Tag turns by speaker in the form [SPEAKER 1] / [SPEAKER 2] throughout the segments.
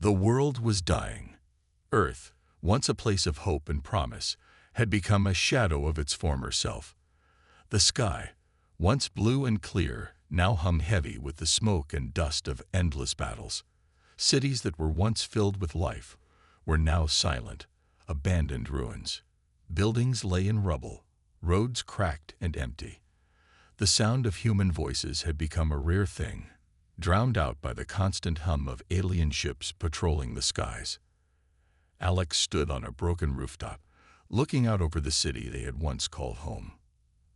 [SPEAKER 1] The world was dying. Earth, once a place of hope and promise, had become a shadow of its former self. The sky, once blue and clear, now hung heavy with the smoke and dust of endless battles. Cities that were once filled with life were now silent, abandoned ruins. Buildings lay in rubble, roads cracked and empty. The sound of human voices had become a rare thing, drowned out by the constant hum of alien ships patrolling the skies. Alex stood on a broken rooftop, looking out over the city they had once called home.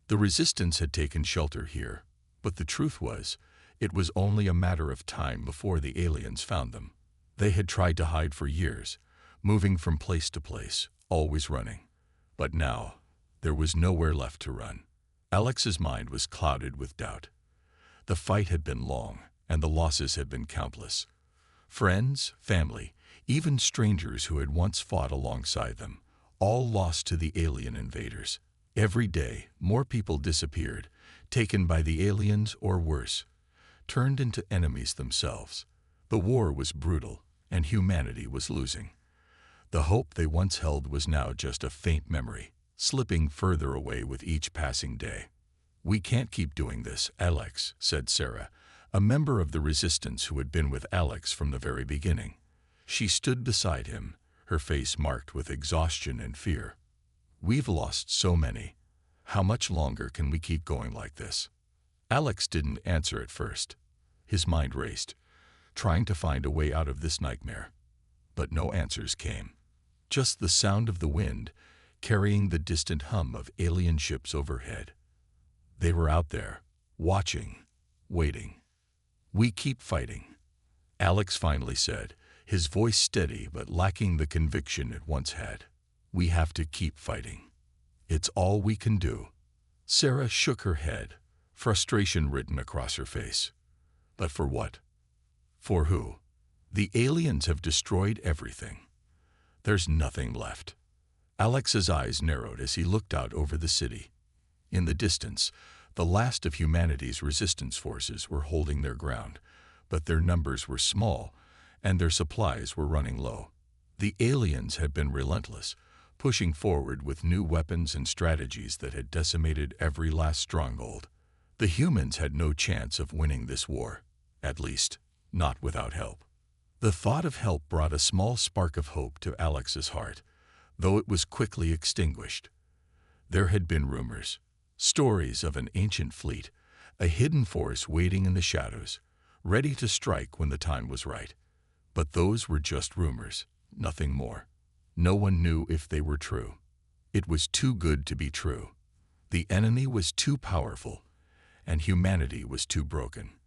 [SPEAKER 1] The resistance had taken shelter here, but the truth was, it was only a matter of time before the aliens found them. They had tried to hide for years, moving from place to place, always running. But now, there was nowhere left to run. Alex's mind was clouded with doubt. The fight had been long, and the losses had been countless. Friends, family, even strangers who had once fought alongside them, all lost to the alien invaders. Every day, more people disappeared, taken by the aliens or worse, turned into enemies themselves. The war was brutal, and humanity was losing. The hope they once held was now just a faint memory, slipping further away with each passing day. "We can't keep doing this, Alex," said Sarah, a member of the resistance who had been with Alex from the very beginning. She stood beside him, her face marked with exhaustion and fear. "We've lost so many. How much longer can we keep going like this?" Alex didn't answer at first. His mind raced, trying to find a way out of this nightmare. But no answers came. Just the sound of the wind, carrying the distant hum of alien ships overhead. They were out there, watching, waiting. "We keep fighting," Alex finally said, his voice steady but lacking the conviction it once had. "We have to keep fighting. It's all we can do." Sarah shook her head, frustration written across her face. "But for what? For who? The aliens have destroyed everything. There's nothing left." Alex's eyes narrowed as he looked out over the city. In the distance, the last of humanity's resistance forces were holding their ground, but their numbers were small, and their supplies were running low. The aliens had been relentless, pushing forward with new weapons and strategies that had decimated every last stronghold. The humans had no chance of winning this war, at least, not without help. The thought of help brought a small spark of hope to Alex's heart, though it was quickly extinguished. There had been rumors, stories of an ancient fleet, a hidden force waiting in the shadows, ready to strike when the time was right. But those were just rumors, nothing more. No one knew if they were true. It was too good to be true. The enemy was too powerful, and humanity was too broken.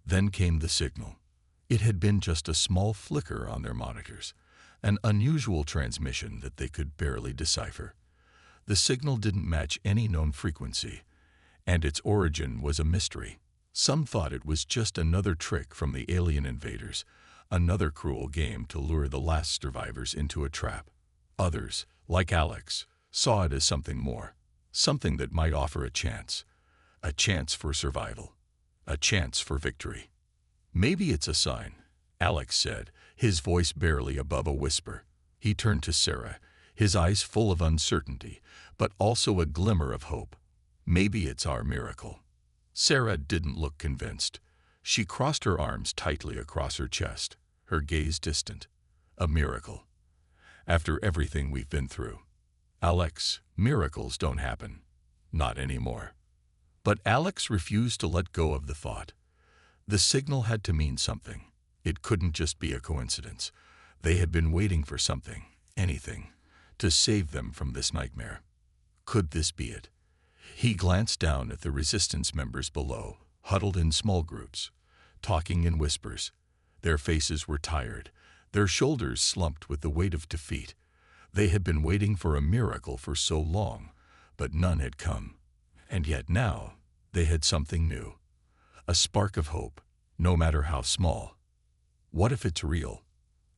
[SPEAKER 1] Then came the signal. It had been just a small flicker on their monitors, an unusual transmission that they could barely decipher. The signal didn't match any known frequency, and its origin was a mystery. Some thought it was just another trick from the alien invaders, another cruel game to lure the last survivors into a trap. Others, like Alex, saw it as something more, something that might offer a chance for survival, a chance for victory. "Maybe it's a sign," Alex said, his voice barely above a whisper. He turned to Sarah, his eyes full of uncertainty, but also a glimmer of hope. "Maybe it's our miracle." Sarah didn't look convinced. She crossed her arms tightly across her chest, her gaze distant. "A miracle. After everything we've been through. Alex, miracles don't happen. Not anymore." But Alex refused to let go of the thought. The signal had to mean something. It couldn't just be a coincidence. They had been waiting for something, anything, to save them from this nightmare. Could this be it? He glanced down at the resistance members below, huddled in small groups, talking in whispers. Their faces were tired, their shoulders slumped with the weight of defeat. They had been waiting for a miracle for so long, but none had come. And yet now, they had something new. A spark of hope, no matter how small. "What if it's real?"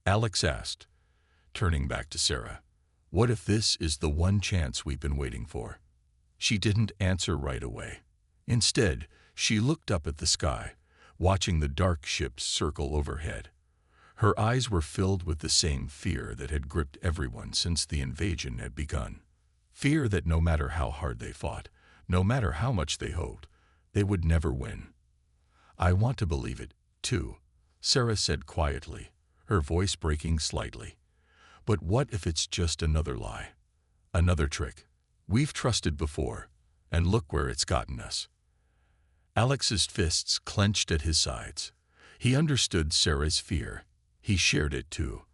[SPEAKER 1] Alex asked, turning back to Sarah. "What if this is the one chance we've been waiting for?" She didn't answer right away. Instead, she looked up at the sky, watching the dark ships circle overhead. Her eyes were filled with the same fear that had gripped everyone since the invasion had begun. Fear that no matter how hard they fought, no matter how much they hoped, they would never win. "I want to believe it, too," Sarah said quietly, her voice breaking slightly. "But what if it's just another lie? Another trick? We've trusted before, and look where it's gotten us." Alex's fists clenched at his sides. He understood Sarah's fear. He shared it too.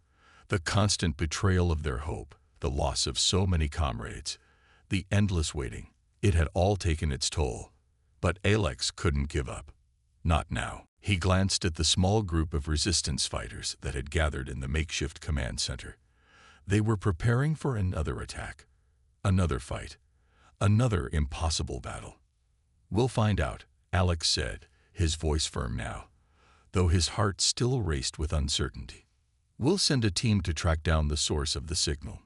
[SPEAKER 1] The constant betrayal of their hope, the loss of so many comrades, the endless waiting, it had all taken its toll. But Alex couldn't give up. Not now. He glanced at the small group of resistance fighters that had gathered in the makeshift command center. They were preparing for another attack, another fight, another impossible battle. "We'll find out," Alex said, his voice firm now, though his heart still raced with uncertainty. "We'll send a team to track down the source of the signal.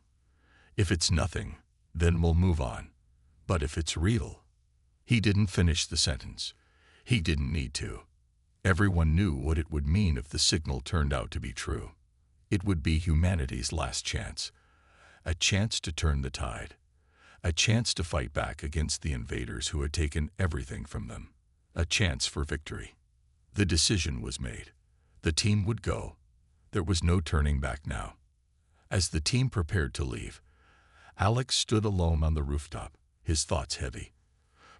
[SPEAKER 1] If it's nothing, then we'll move on. But if it's real—" He didn't finish the sentence. He didn't need to. Everyone knew what it would mean if the signal turned out to be true. It would be humanity's last chance. A chance to turn the tide. A chance to fight back against the invaders who had taken everything from them. A chance for victory. The decision was made. The team would go. There was no turning back now. As the team prepared to leave, Alex stood alone on the rooftop, his thoughts heavy.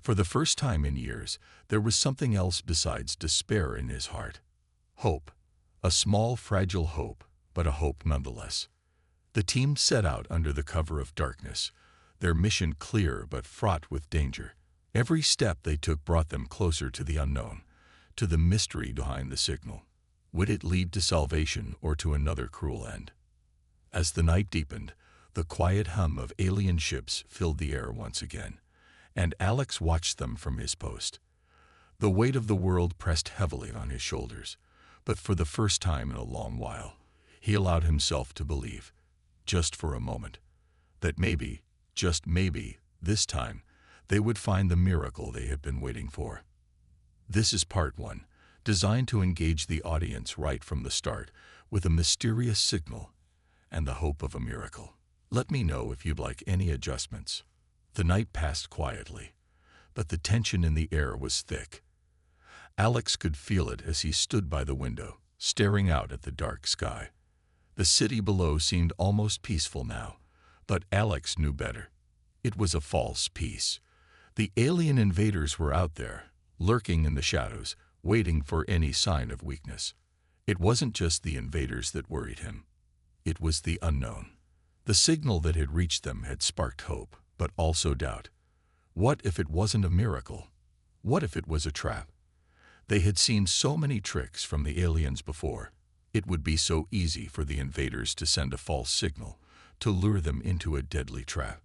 [SPEAKER 1] For the first time in years, there was something else besides despair in his heart. Hope. A small, fragile hope, but a hope nonetheless. The team set out under the cover of darkness, their mission clear but fraught with danger. Every step they took brought them closer to the unknown, to the mystery behind the signal. Would it lead to salvation or to another cruel end? As the night deepened, the quiet hum of alien ships filled the air once again, and Alex watched them from his post. The weight of the world pressed heavily on his shoulders, but for the first time in a long while, he allowed himself to believe, just for a moment, that maybe, just maybe, this time, they would find the miracle they had been waiting for. This is part 1, designed to engage the audience right from the start with a mysterious signal and the hope of a miracle. Let me know if you'd like any adjustments. The night passed quietly, but the tension in the air was thick. Alex could feel it as he stood by the window, staring out at the dark sky. The city below seemed almost peaceful now, but Alex knew better. It was a false peace. The alien invaders were out there, lurking in the shadows, waiting for any sign of weakness. It wasn't just the invaders that worried him. It was the unknown. The signal that had reached them had sparked hope, but also doubt. What if it wasn't a miracle? What if it was a trap? They had seen so many tricks from the aliens before. It would be so easy for the invaders to send a false signal, to lure them into a deadly trap.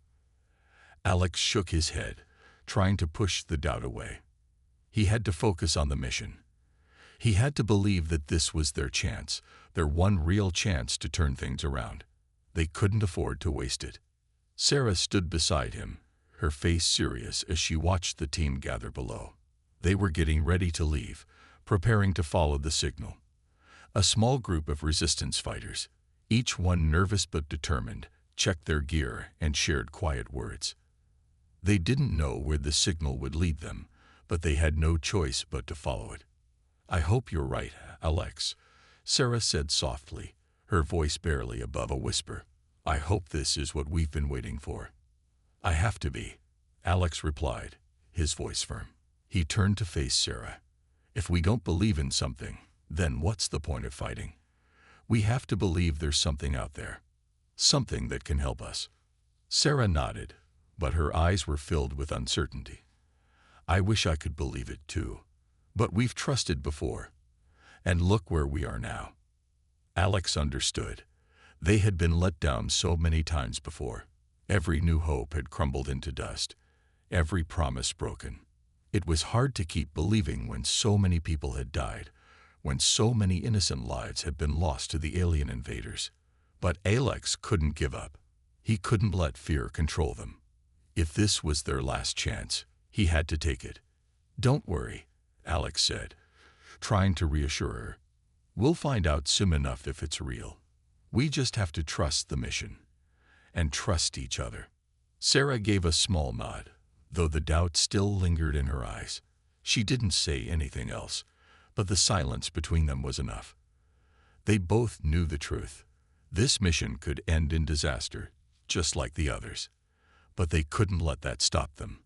[SPEAKER 1] Alex shook his head, trying to push the doubt away. He had to focus on the mission. He had to believe that this was their chance, their one real chance to turn things around. They couldn't afford to waste it. Sarah stood beside him, her face serious as she watched the team gather below. They were getting ready to leave, preparing to follow the signal. A small group of resistance fighters, each one nervous but determined, checked their gear and shared quiet words. They didn't know where the signal would lead them, but they had no choice but to follow it. "I hope you're right, Alex," Sarah said softly, her voice barely above a whisper. "I hope this is what we've been waiting for." "I have to be," Alex replied, his voice firm. He turned to face Sarah. "If we don't believe in something, then what's the point of fighting? We have to believe there's something out there, something that can help us." Sarah nodded, but her eyes were filled with uncertainty. "I wish I could believe it too, but we've trusted before, and look where we are now." Alex understood. They had been let down so many times before. Every new hope had crumbled into dust, every promise broken. It was hard to keep believing when so many people had died, when so many innocent lives had been lost to the alien invaders. But Alex couldn't give up. He couldn't let fear control them. If this was their last chance, he had to take it. "Don't worry," Alex said, trying to reassure her. We'll find out soon enough if it's real. We just have to trust the mission. And trust each other." Sarah gave a small nod, though the doubt still lingered in her eyes. She didn't say anything else, but the silence between them was enough. They both knew the truth. This mission could end in disaster, just like the others. But they couldn't let that stop them.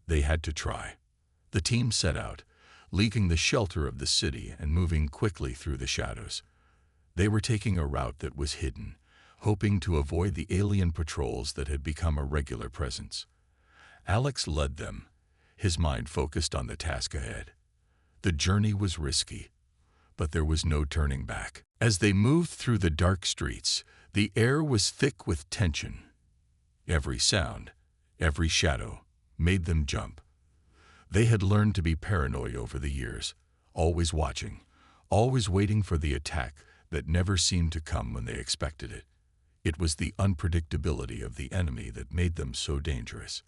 [SPEAKER 1] They had to try. The team set out, leaving the shelter of the city and moving quickly through the shadows. They were taking a route that was hidden, hoping to avoid the alien patrols that had become a regular presence. Alex led them, his mind focused on the task ahead. The journey was risky, but there was no turning back. As they moved through the dark streets, the air was thick with tension. Every sound, every shadow, made them jump. They had learned to be paranoid over the years, always watching, always waiting for the attack that never seemed to come when they expected it. It was the unpredictability of the enemy that made them so dangerous.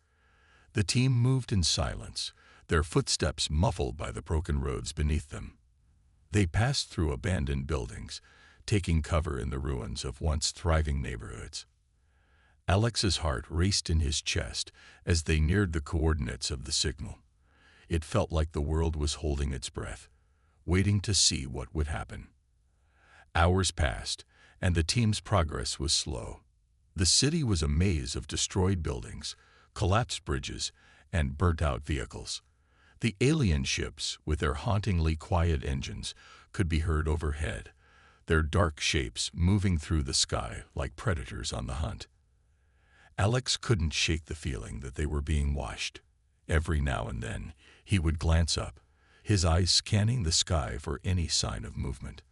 [SPEAKER 1] The team moved in silence, their footsteps muffled by the broken roads beneath them. They passed through abandoned buildings, taking cover in the ruins of once thriving neighborhoods. Alex's heart raced in his chest as they neared the coordinates of the signal. It felt like the world was holding its breath, waiting to see what would happen. Hours passed, and the team's progress was slow. The city was a maze of destroyed buildings, collapsed bridges, and burnt-out vehicles. The alien ships, with their hauntingly quiet engines, could be heard overhead, their dark shapes moving through the sky like predators on the hunt. Alex couldn't shake the feeling that they were being watched. Every now and then, he would glance up, his eyes scanning the sky for any sign of movement.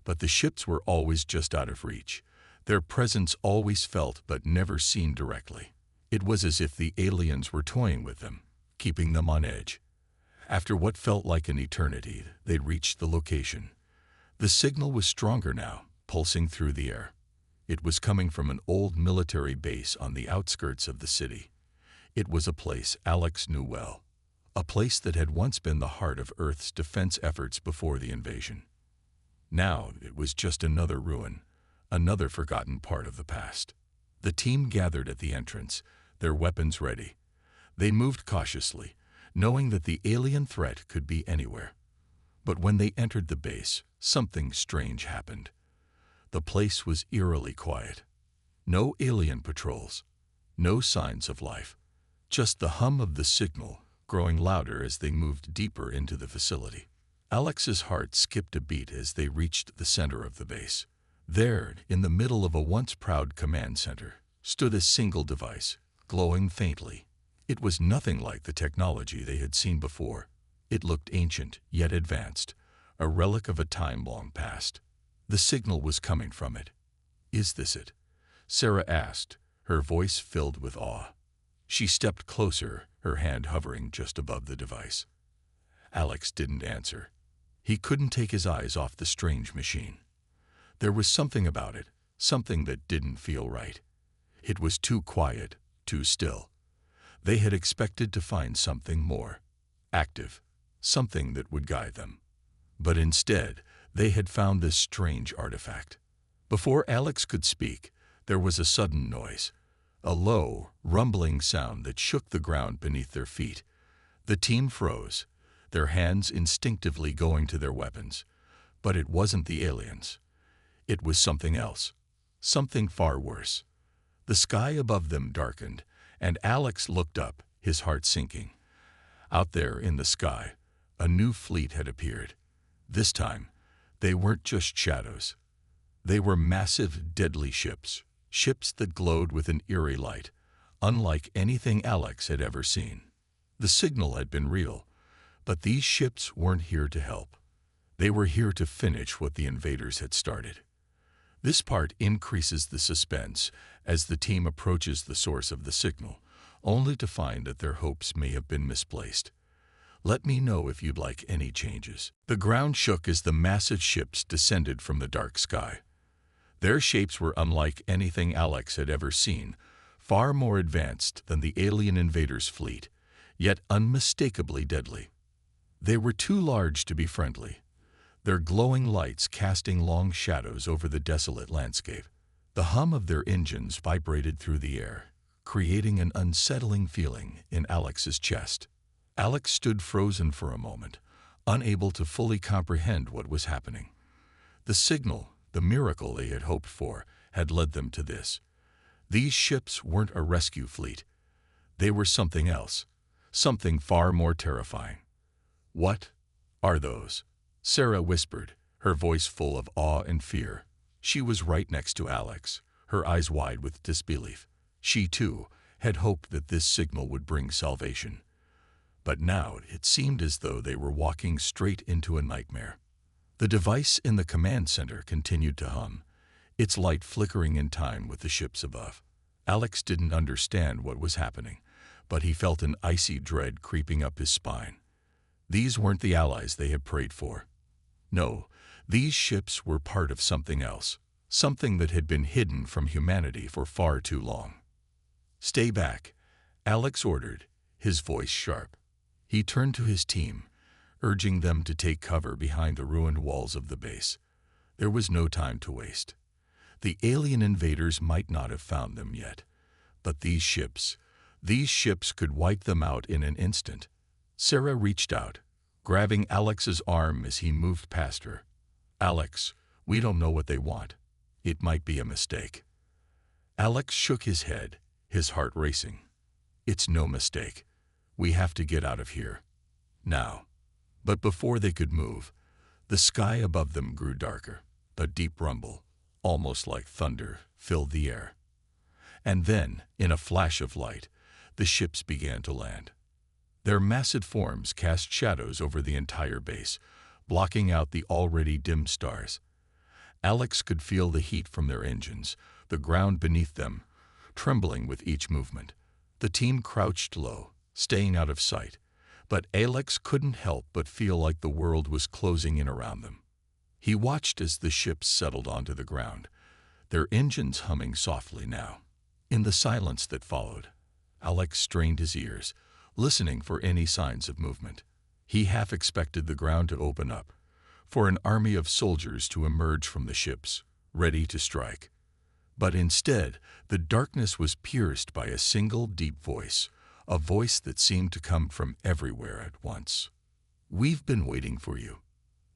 [SPEAKER 1] But the ships were always just out of reach, their presence always felt but never seen directly. It was as if the aliens were toying with them, keeping them on edge. After what felt like an eternity, they'd reached the location. The signal was stronger now, pulsing through the air. It was coming from an old military base on the outskirts of the city. It was a place Alex knew well, a place that had once been the heart of Earth's defense efforts before the invasion. Now it was just another ruin, another forgotten part of the past. The team gathered at the entrance, their weapons ready. They moved cautiously, knowing that the alien threat could be anywhere. But when they entered the base, something strange happened. The place was eerily quiet. No alien patrols, no signs of life, just the hum of the signal growing louder as they moved deeper into the facility. Alex's heart skipped a beat as they reached the center of the base. There, in the middle of a once proud command center, stood a single device, glowing faintly. It was nothing like the technology they had seen before. It looked ancient, yet advanced, a relic of a time long past. The signal was coming from it. "Is this it?" Sarah asked, her voice filled with awe. She stepped closer, her hand hovering just above the device. Alex didn't answer. He couldn't take his eyes off the strange machine. There was something about it, something that didn't feel right. It was too quiet, too still. They had expected to find something more active, something that would guide them. But instead, they had found this strange artifact. Before Alex could speak, there was a sudden noise, a low, rumbling sound that shook the ground beneath their feet. The team froze, their hands instinctively going to their weapons. But it wasn't the aliens. It was something else, something far worse. The sky above them darkened, and Alex looked up, his heart sinking. Out there in the sky, a new fleet had appeared. This time, they weren't just shadows. They were massive, deadly ships, ships that glowed with an eerie light, unlike anything Alex had ever seen. The signal had been real, but these ships weren't here to help. They were here to finish what the invaders had started. This part increases the suspense as the team approaches the source of the signal, only to find that their hopes may have been misplaced. Let me know if you'd like any changes. The ground shook as the massive ships descended from the dark sky. Their shapes were unlike anything Alex had ever seen, far more advanced than the alien invaders' fleet, yet unmistakably deadly. They were too large to be friendly. their glowing lights casting long shadows over the desolate landscape. The hum of their engines vibrated through the air, creating an unsettling feeling in Alex's chest. Alex stood frozen for a moment, unable to fully comprehend what was happening. The signal, the miracle they had hoped for, had led them to this. These ships weren't a rescue fleet. They were something else, something far more terrifying. "What are those?" Sarah whispered, her voice full of awe and fear. She was right next to Alex, her eyes wide with disbelief. She, too, had hoped that this signal would bring salvation. But now it seemed as though they were walking straight into a nightmare. The device in the command center continued to hum, its light flickering in time with the ships above. Alex didn't understand what was happening, but he felt an icy dread creeping up his spine. These weren't the allies they had prayed for. No, these ships were part of something else, something that had been hidden from humanity for far too long. "Stay back," Alex ordered, his voice sharp. He turned to his team, urging them to take cover behind the ruined walls of the base. There was no time to waste. The alien invaders might not have found them yet, but these ships could wipe them out in an instant. Sarah reached out, grabbing Alex's arm as he moved past her. "Alex, we don't know what they want. It might be a mistake." Alex shook his head, his heart racing. "It's no mistake. We have to get out of here. Now." But before they could move, the sky above them grew darker. A deep rumble, almost like thunder, filled the air. And then, in a flash of light, the ships began to land. Their massive forms cast shadows over the entire base, blocking out the already dim stars. Alex could feel the heat from their engines, the ground beneath them, trembling with each movement. The team crouched low, staying out of sight, but Alex couldn't help but feel like the world was closing in around them. He watched as the ships settled onto the ground, their engines humming softly now. In the silence that followed, Alex strained his ears, listening for any signs of movement. He half expected the ground to open up, for an army of soldiers to emerge from the ships, ready to strike. But instead, the darkness was pierced by a single deep voice, a voice that seemed to come from everywhere at once. "We've been waiting for you."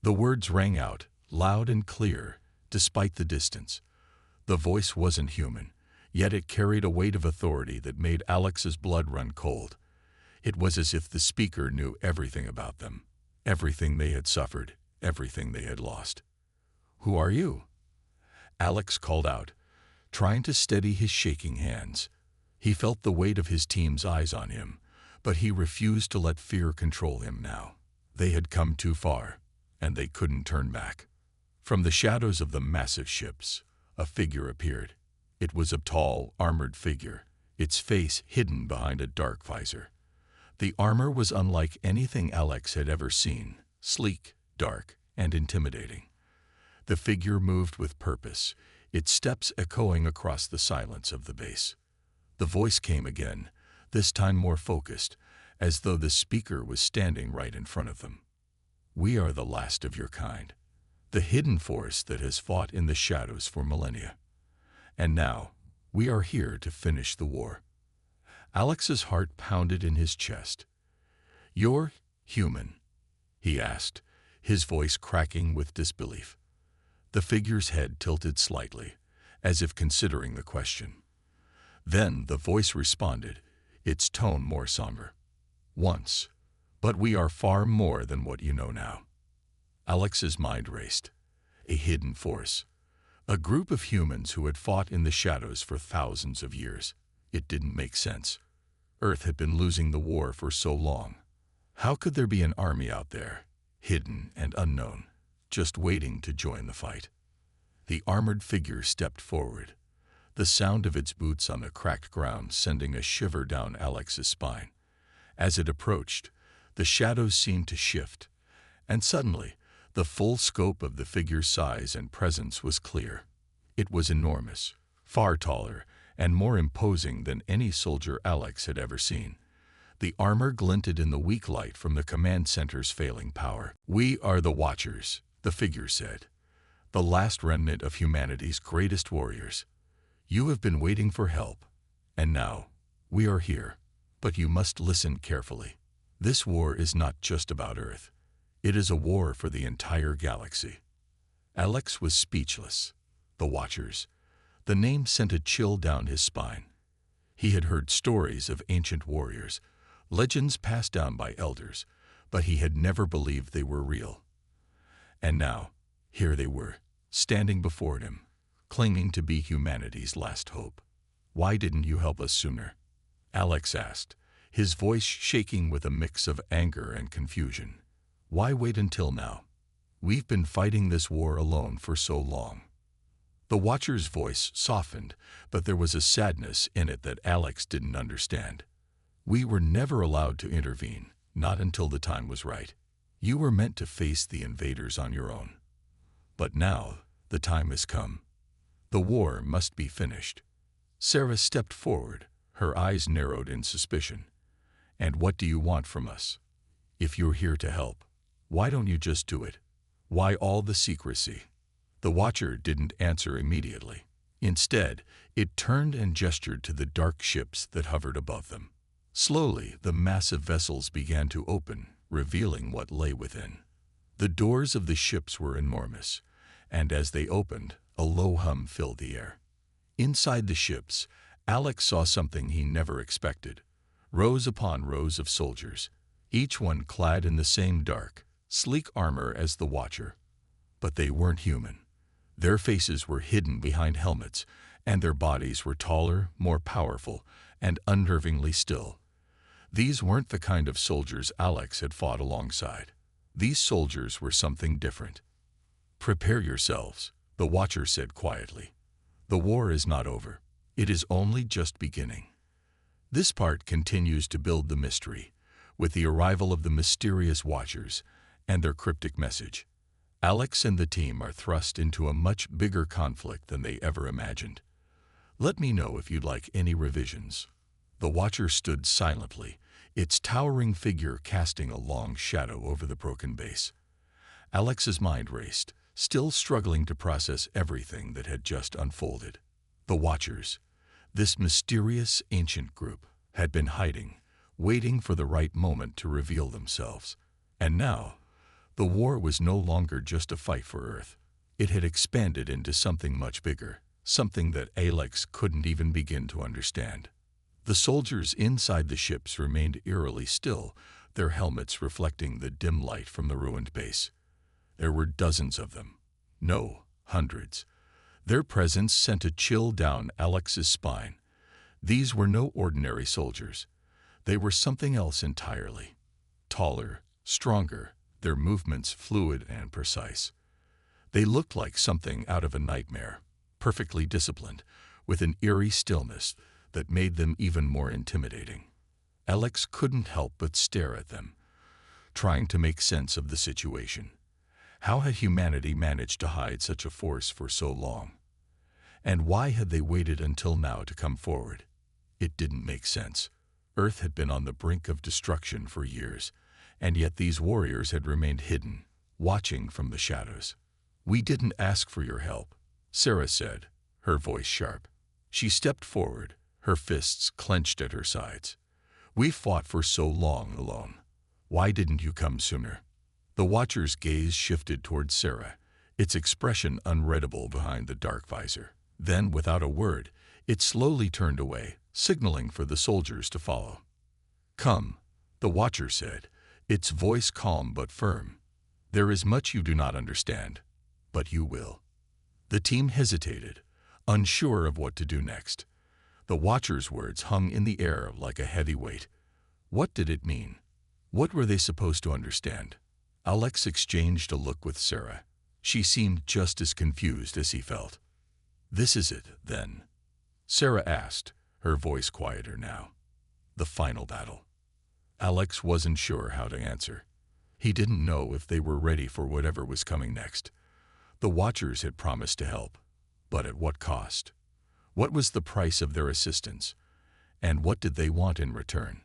[SPEAKER 1] The words rang out, loud and clear, despite the distance. The voice wasn't human, yet it carried a weight of authority that made Alex's blood run cold. It was as if the speaker knew everything about them, everything they had suffered, everything they had lost. "Who are you?" Alex called out, trying to steady his shaking hands. He felt the weight of his team's eyes on him, but he refused to let fear control him now. They had come too far, and they couldn't turn back. From the shadows of the massive ships, a figure appeared. It was a tall, armored figure, its face hidden behind a dark visor. The armor was unlike anything Alex had ever seen, sleek, dark, and intimidating. The figure moved with purpose, its steps echoing across the silence of the base. The voice came again, this time more focused, as though the speaker was standing right in front of them. "We are the last of your kind, the hidden force that has fought in the shadows for millennia. And now, we are here to finish the war." Alex's heart pounded in his chest. "You're human?" he asked, his voice cracking with disbelief. The figure's head tilted slightly, as if considering the question. Then the voice responded, its tone more somber. "Once, but we are far more than what you know now." Alex's mind raced. A hidden force. A group of humans who had fought in the shadows for thousands of years. It didn't make sense. Earth had been losing the war for so long. How could there be an army out there, hidden and unknown, just waiting to join the fight? The armored figure stepped forward, the sound of its boots on the cracked ground sending a shiver down Alex's spine. As it approached, the shadows seemed to shift, and suddenly, the full scope of the figure's size and presence was clear. It was enormous, far taller, and more imposing than any soldier Alex had ever seen. The armor glinted in the weak light from the command center's failing power. "We are the Watchers," the figure said. "The last remnant of humanity's greatest warriors. You have been waiting for help, and now we are here. But you must listen carefully. This war is not just about Earth. It is a war for the entire galaxy." Alex was speechless. The Watchers. The name sent a chill down his spine. He had heard stories of ancient warriors, legends passed down by elders, but he had never believed they were real. And now, here they were, standing before him, claiming to be humanity's last hope. "Why didn't you help us sooner?" Alex asked, his voice shaking with a mix of anger and confusion. "Why wait until now? We've been fighting this war alone for so long." The Watcher's voice softened, but there was a sadness in it that Alex didn't understand. "We were never allowed to intervene, not until the time was right. You were meant to face the invaders on your own. But now, the time has come. The war must be finished." Sarah stepped forward, her eyes narrowed in suspicion. "And what do you want from us? If you're here to help, why don't you just do it? Why all the secrecy?" The Watcher didn't answer immediately. Instead, it turned and gestured to the dark ships that hovered above them. Slowly, the massive vessels began to open, revealing what lay within. The doors of the ships were enormous, and as they opened, a low hum filled the air. Inside the ships, Alex saw something he never expected. Rows upon rows of soldiers, each one clad in the same dark, sleek armor as the Watcher. But they weren't human. Their faces were hidden behind helmets, and their bodies were taller, more powerful, and unnervingly still. These weren't the kind of soldiers Alex had fought alongside. These soldiers were something different. "Prepare yourselves," the Watcher said quietly. "The war is not over. It is only just beginning." This part continues to build the mystery, with the arrival of the mysterious Watchers and their cryptic message. Alex and the team are thrust into a much bigger conflict than they ever imagined. Let me know if you'd like any revisions. The Watcher stood silently, its towering figure casting a long shadow over the broken base. Alex's mind raced, still struggling to process everything that had just unfolded. The Watchers, this mysterious ancient group, had been hiding, waiting for the right moment to reveal themselves. And now, the war was no longer just a fight for Earth. It had expanded into something much bigger, something that Alex couldn't even begin to understand. The soldiers inside the ships remained eerily still, their helmets reflecting the dim light from the ruined base. There were dozens of them. No, hundreds. Their presence sent a chill down Alex's spine. These were no ordinary soldiers. They were something else entirely. Taller, stronger, their movements fluid and precise. They looked like something out of a nightmare, perfectly disciplined, with an eerie stillness that made them even more intimidating. Alex couldn't help but stare at them, trying to make sense of the situation. How had humanity managed to hide such a force for so long? And why had they waited until now to come forward? It didn't make sense. Earth had been on the brink of destruction for years, and yet these warriors had remained hidden, watching from the shadows. "We didn't ask for your help," Sarah said, her voice sharp. She stepped forward, her fists clenched at her sides. "We fought for so long alone. Why didn't you come sooner?" The Watcher's gaze shifted toward Sarah, its expression unreadable behind the dark visor. Then, without a word, it slowly turned away, signaling for the soldiers to follow. "Come," the Watcher said, its voice calm but firm. "There is much you do not understand, but you will." The team hesitated, unsure of what to do next. The Watcher's words hung in the air like a heavy weight. What did it mean? What were they supposed to understand? Alex exchanged a look with Sarah. She seemed just as confused as he felt. "This is it, then?" Sarah asked, her voice quieter now. "The final battle?" Alex wasn't sure how to answer. He didn't know if they were ready for whatever was coming next. The Watchers had promised to help, but at what cost? What was the price of their assistance? And what did they want in return?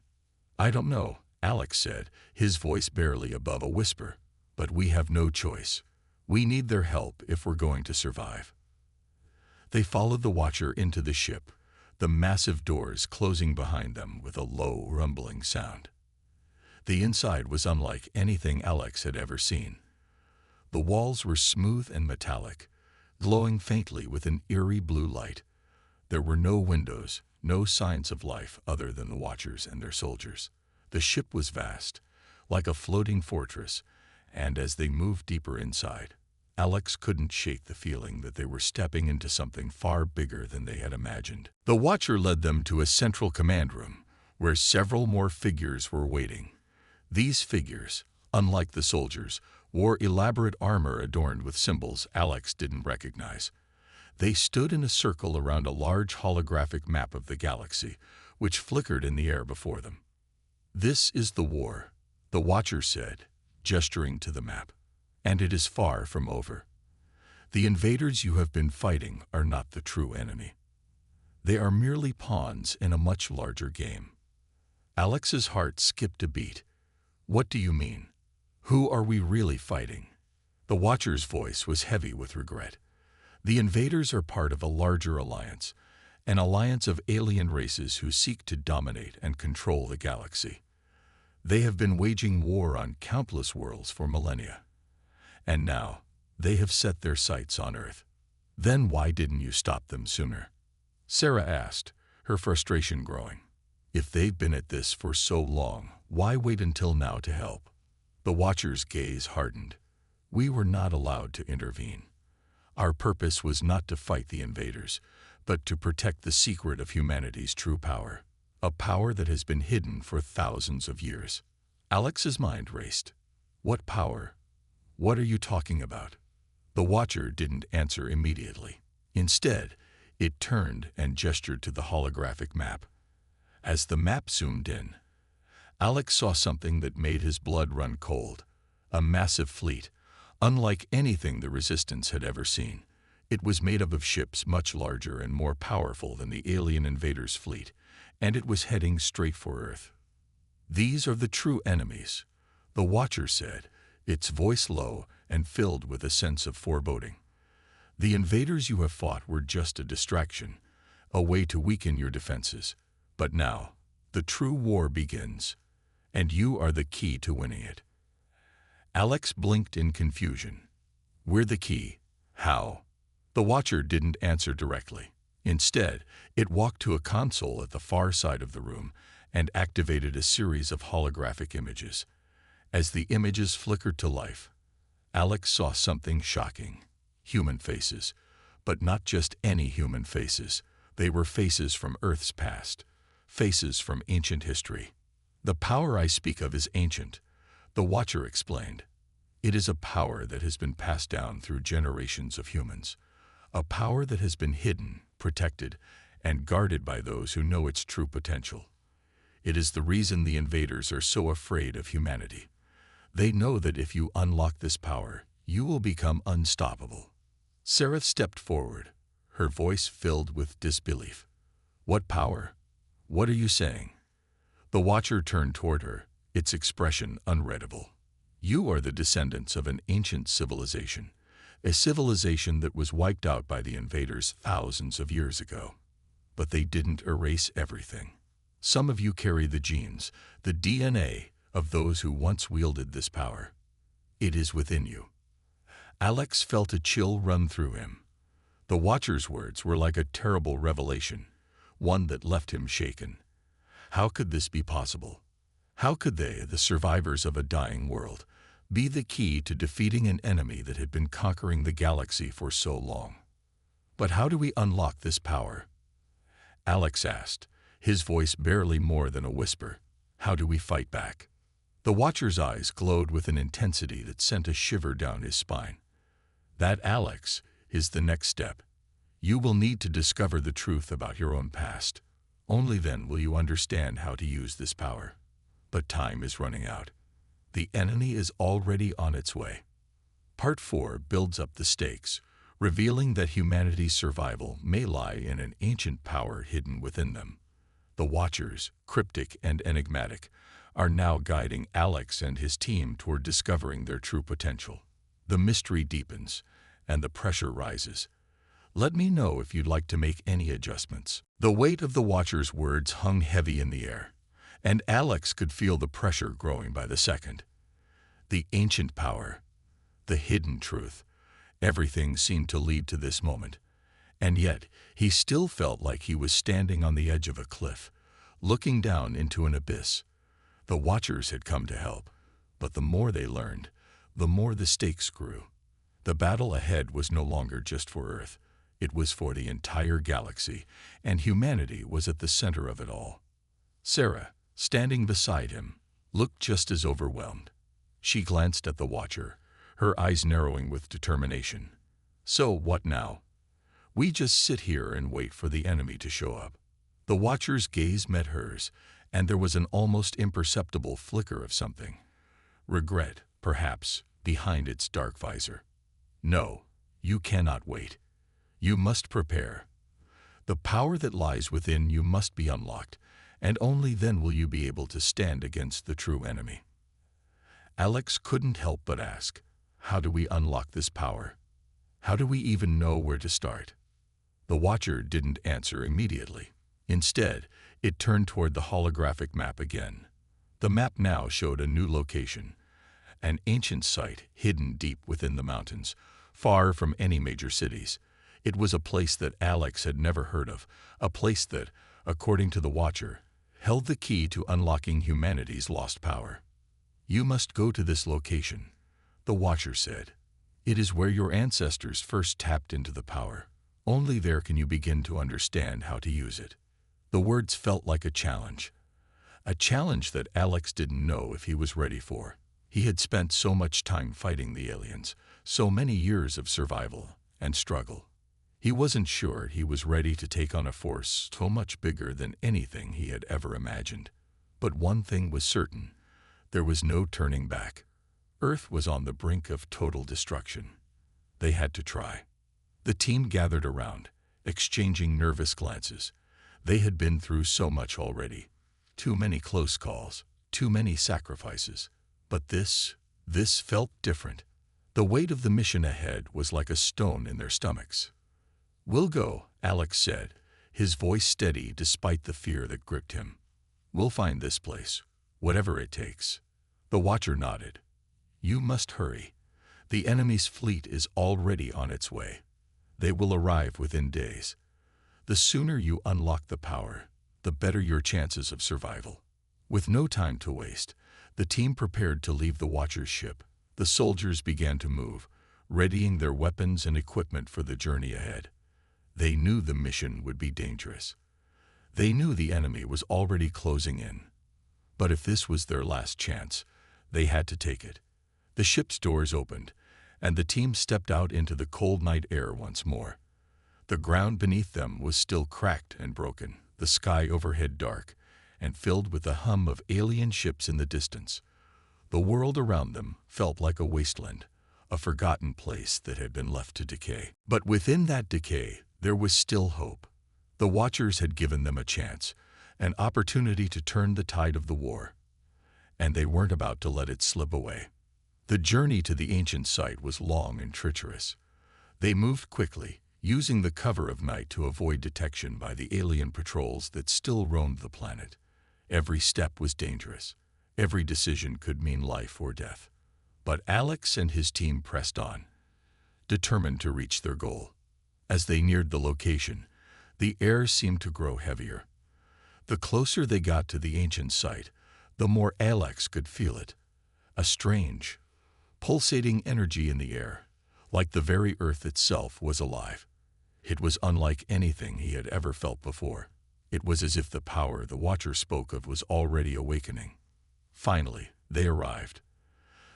[SPEAKER 1] "I don't know," Alex said, his voice barely above a whisper. "But we have no choice. We need their help if we're going to survive." They followed the Watcher into the ship, the massive doors closing behind them with a low, rumbling sound. The inside was unlike anything Alex had ever seen. The walls were smooth and metallic, glowing faintly with an eerie blue light. There were no windows, no signs of life other than the Watchers and their soldiers. The ship was vast, like a floating fortress, and as they moved deeper inside, Alex couldn't shake the feeling that they were stepping into something far bigger than they had imagined. The Watcher led them to a central command room, where several more figures were waiting. These figures, unlike the soldiers, wore elaborate armor adorned with symbols Alex didn't recognize. They stood in a circle around a large holographic map of the galaxy, which flickered in the air before them. "This is the war," the Watcher said, gesturing to the map, "and it is far from over. The invaders you have been fighting are not the true enemy. They are merely pawns in a much larger game." Alex's heart skipped a beat. "What do you mean? Who are we really fighting?" The Watcher's voice was heavy with regret. "The invaders are part of a larger alliance, an alliance of alien races who seek to dominate and control the galaxy. They have been waging war on countless worlds for millennia. And now, they have set their sights on Earth. Then why didn't you stop them sooner?" Sarah asked, her frustration growing. "If they've been at this for so long, why wait until now to help?" The Watcher's gaze hardened. "We were not allowed to intervene. Our purpose was not to fight the invaders, but to protect the secret of humanity's true power, a power that has been hidden for thousands of years." Alex's mind raced. "What power? What are you talking about?" The Watcher didn't answer immediately. Instead, it turned and gestured to the holographic map. As the map zoomed in, Alex saw something that made his blood run cold. A massive fleet, unlike anything the Resistance had ever seen. It was made up of ships much larger and more powerful than the alien invaders' fleet, and it was heading straight for Earth. "These are the true enemies," the Watcher said, its voice low and filled with a sense of foreboding. "The invaders you have fought were just a distraction, a way to weaken your defenses. But now, the true war begins, and you are the key to winning it." Alex blinked in confusion. "We're the key. How?" The Watcher didn't answer directly. Instead, it walked to a console at the far side of the room and activated a series of holographic images. As the images flickered to life, Alex saw something shocking. Human faces. But not just any human faces. They were faces from Earth's past. Faces from ancient history. "The power I speak of is ancient," the Watcher explained. "It is a power that has been passed down through generations of humans. A power that has been hidden, protected, and guarded by those who know its true potential. It is the reason the invaders are so afraid of humanity. They know that if you unlock this power, you will become unstoppable." Sarah stepped forward, her voice filled with disbelief. "What power? What are you saying?" The Watcher turned toward her, its expression unreadable. "You are the descendants of an ancient civilization, a civilization that was wiped out by the invaders thousands of years ago. But they didn't erase everything. Some of you carry the genes, the DNA, of those who once wielded this power. It is within you." Alex felt a chill run through him. The Watcher's words were like a terrible revelation, one that left him shaken. How could this be possible? How could they, the survivors of a dying world, be the key to defeating an enemy that had been conquering the galaxy for so long? "But how do we unlock this power?" Alex asked, his voice barely more than a whisper. "How do we fight back?" The Watcher's eyes glowed with an intensity that sent a shiver down his spine. "That, Alex, is the next step. You will need to discover the truth about your own past. Only then will you understand how to use this power. But time is running out. The enemy is already on its way." Part 4 builds up the stakes, revealing that humanity's survival may lie in an ancient power hidden within them. The Watchers, cryptic and enigmatic, are now guiding Alex and his team toward discovering their true potential. The mystery deepens, and the pressure rises. Let me know if you'd like to make any adjustments. The weight of the Watcher's words hung heavy in the air, and Alex could feel the pressure growing by the second. The ancient power, the hidden truth, everything seemed to lead to this moment. And yet, he still felt like he was standing on the edge of a cliff, looking down into an abyss. The Watchers had come to help, but the more they learned, the more the stakes grew. The battle ahead was no longer just for Earth. It was for the entire galaxy, and humanity was at the center of it all. Sarah, standing beside him, looked just as overwhelmed. She glanced at the Watcher, her eyes narrowing with determination. So what now? We just sit here and wait for the enemy to show up. The Watcher's gaze met hers, and there was an almost imperceptible flicker of something. Regret, perhaps, behind its dark visor. No, you cannot wait. You must prepare. The power that lies within you must be unlocked, and only then will you be able to stand against the true enemy. Alex couldn't help but ask, how do we unlock this power? How do we even know where to start? The Watcher didn't answer immediately. Instead, it turned toward the holographic map again. The map now showed a new location, an ancient site hidden deep within the mountains, far from any major cities. It was a place that Alex had never heard of, a place that, according to the Watcher, held the key to unlocking humanity's lost power. You must go to this location, the Watcher said. It is where your ancestors first tapped into the power. Only there can you begin to understand how to use it. The words felt like a challenge that Alex didn't know if he was ready for. He had spent so much time fighting the aliens, so many years of survival and struggle. He wasn't sure he was ready to take on a force so much bigger than anything he had ever imagined. But one thing was certain. There was no turning back. Earth was on the brink of total destruction. They had to try. The team gathered around, exchanging nervous glances. They had been through so much already. Too many close calls, too many sacrifices. But this felt different. The weight of the mission ahead was like a stone in their stomachs. "We'll go," Alex said, his voice steady despite the fear that gripped him. "We'll find this place, whatever it takes." The Watcher nodded. "You must hurry. The enemy's fleet is already on its way. They will arrive within days. The sooner you unlock the power, the better your chances of survival." With no time to waste, the team prepared to leave the Watcher's ship. The soldiers began to move, readying their weapons and equipment for the journey ahead. They knew the mission would be dangerous. They knew the enemy was already closing in. But if this was their last chance, they had to take it. The ship's doors opened, and the team stepped out into the cold night air once more. The ground beneath them was still cracked and broken, the sky overhead dark, and filled with the hum of alien ships in the distance. The world around them felt like a wasteland, a forgotten place that had been left to decay. But within that decay, there was still hope. The Watchers had given them a chance, an opportunity to turn the tide of the war. And they weren't about to let it slip away. The journey to the ancient site was long and treacherous. They moved quickly, using the cover of night to avoid detection by the alien patrols that still roamed the planet. Every step was dangerous. Every decision could mean life or death. But Alex and his team pressed on, determined to reach their goal. As they neared the location, the air seemed to grow heavier. The closer they got to the ancient site, the more Alex could feel it. A strange, pulsating energy in the air, like the very earth itself was alive. It was unlike anything he had ever felt before. It was as if the power the Watcher spoke of was already awakening. Finally, they arrived.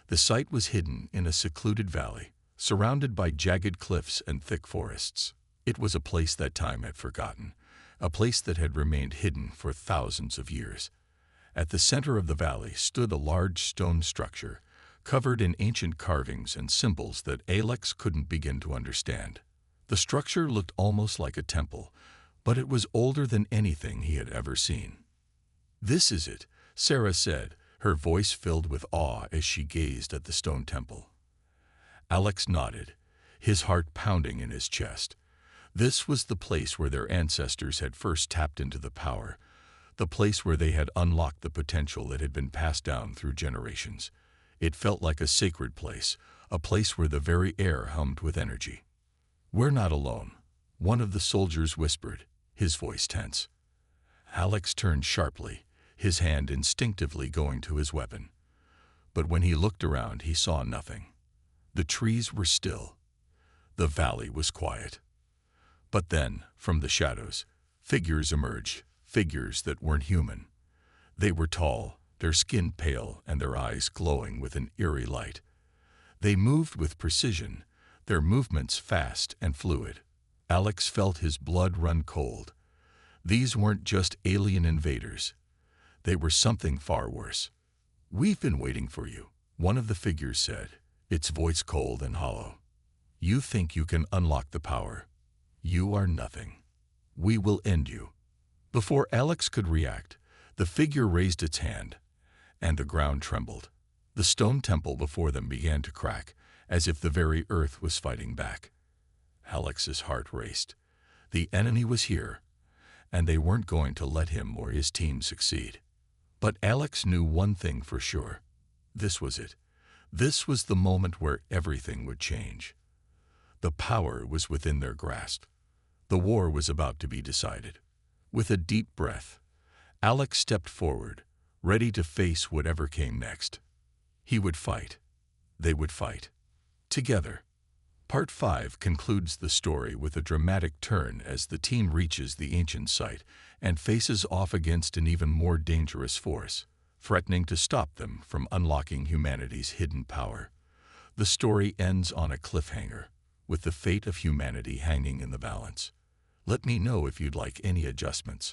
[SPEAKER 1] The site was hidden in a secluded valley, surrounded by jagged cliffs and thick forests. It was a place that time had forgotten, a place that had remained hidden for thousands of years. At the center of the valley stood a large stone structure, covered in ancient carvings and symbols that Alex couldn't begin to understand. The structure looked almost like a temple, but it was older than anything he had ever seen. "This is it," Sarah said, her voice filled with awe as she gazed at the stone temple. Alex nodded, his heart pounding in his chest. This was the place where their ancestors had first tapped into the power, the place where they had unlocked the potential that had been passed down through generations. It felt like a sacred place, a place where the very air hummed with energy. "We're not alone," one of the soldiers whispered, his voice tense. Alex turned sharply, his hand instinctively going to his weapon. But when he looked around, he saw nothing. The trees were still. The valley was quiet. But then, from the shadows, figures emerged, figures that weren't human. They were tall, their skin pale and their eyes glowing with an eerie light. They moved with precision, their movements fast and fluid. Alex felt his blood run cold. These weren't just alien invaders. They were something far worse. "We've been waiting for you," one of the figures said, its voice cold and hollow. "You think you can unlock the power. You are nothing. We will end you." Before Alex could react, the figure raised its hand, and the ground trembled. The stone temple before them began to crack, as if the very earth was fighting back. Alex's heart raced. The enemy was here, and they weren't going to let him or his team succeed. But Alex knew one thing for sure. This was it. This was the moment where everything would change. The power was within their grasp. The war was about to be decided. With a deep breath, Alex stepped forward, ready to face whatever came next. He would fight. They would fight. Together. Part 5 concludes the story with a dramatic turn as the team reaches the ancient site and faces off against an even more dangerous force, threatening to stop them from unlocking humanity's hidden power. The story ends on a cliffhanger, with the fate of humanity hanging in the balance. Let me know if you'd like any adjustments.